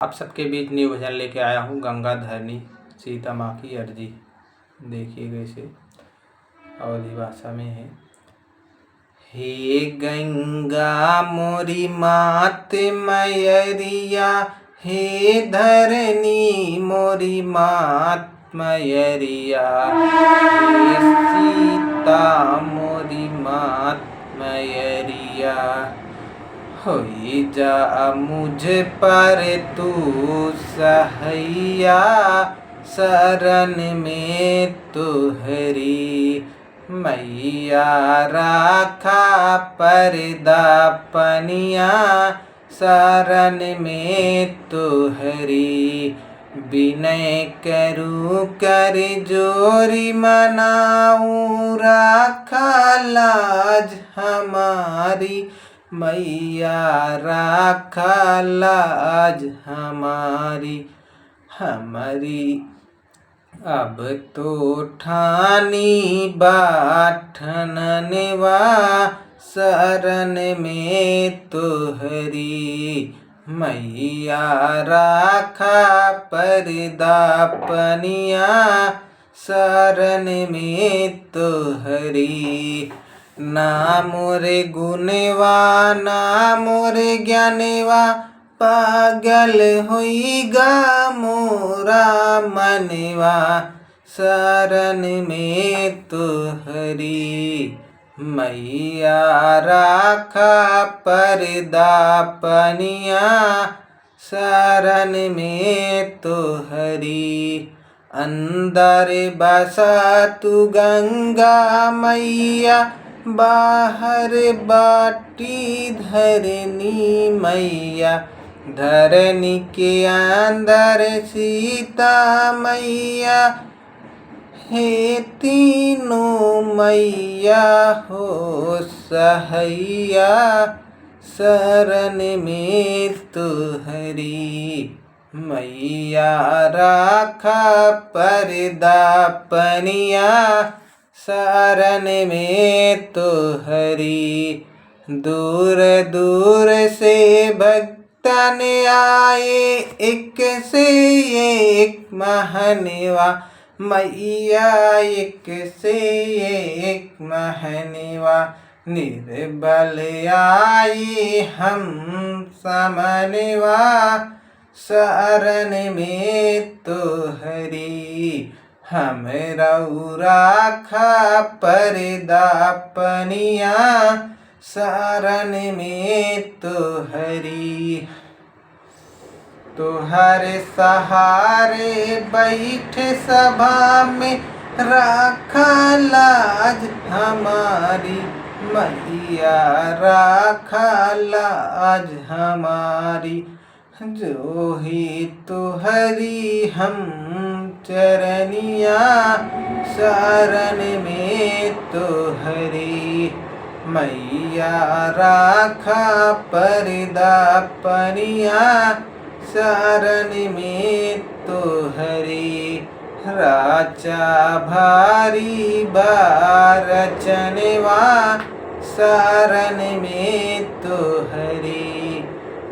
आप सबके बीच न्यू भजन लेके आया हूँ। गंगा धरनी सीता माँ की अर्जी। देखिए कैसे अवधी भाषा में है। हे गंगा मोरी मात मयरिया, हे धरनी मोरी मात मयरिया, हे सीता मोरी मात मयरिया। होई जा मुझ पर तू सहैया, शरण में तुहरी मैया। राखा पर्दा पनिया, शरण में तुहरी विनय करूं कर जोरी मनाऊं। राखा लाज हमारी मैया, राखा लाज हमारी। अब तो ठानी बाठननवा, शरण में तुहरी मैया। राखा पर्दा पनिया, शरण में तुहरी। ना मोरे गुनेवा ना मोरे ज्ञानेवा, पागल होइगा मोरा मनवा। शरण में तुहरी मैया, राखा पर्दा पनिया, शरण में तुहरी। अंदर बसा तू गंगा मैया, बाहर बाटी धरनी मैया। धरनी के अंदर सीता मैया, हे तीनों मैया हो सहैया। शरण में तुहरी मैया, राखा पर्दा पनिया, शरण में तुहरी। दूर दूर से भक्तन आए, एक से एक महनवा मैया, एक से एक महनवा। निर्बल आए हम समनवा, शरण में तुहरी हमरा। राखा पर्दा पनिया, शरण में तुहरी। तुहर सहारे बैठ सभा में, राखा लाज हमारी मैया, राखा लाज हमारी। जो ही तुहरी हम चरनिया, शरण में तुहरी मैया। राखा पर्दा पनिया, शरण में तुहरी। राचा भारी बारचनवा, शरण में तुहरी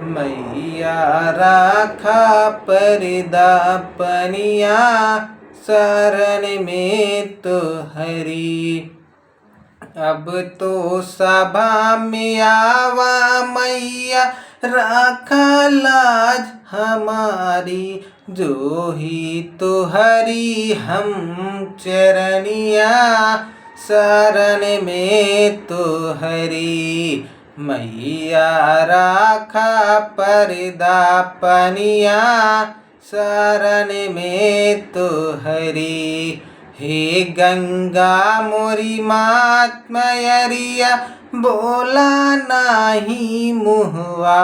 मैया। राखा पर्दा पनिया, शरण में तुहरी। अब तो सभा में आवा मैया, राखा लाज हमारी। जो ही तुहरी हम चरनिया, शरण में तुहरी मैया। राखा पर्दा पनिया, शरण में तुहरी। हे गंगा मोरी मात मयरिया, बोला नाही मुहवा।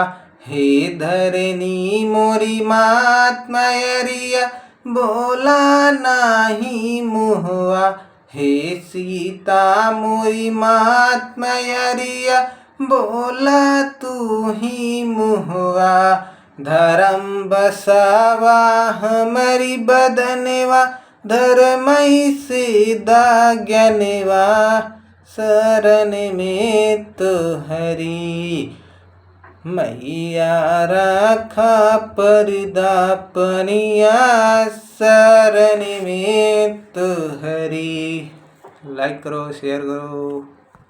हे धरनी मोरी मात मयरिया, बोला नाही मुहवा। हे सीता मोरी मात मयरिया, बोला तू ही मुहवा। धर्म बसावा हमारी बदनवा, धर्मई से दाज्ञनवा। शरण में तुहरी मैया राखा पर्दा पनिया शरण में तो हरी। लाइक करो, शेयर करो।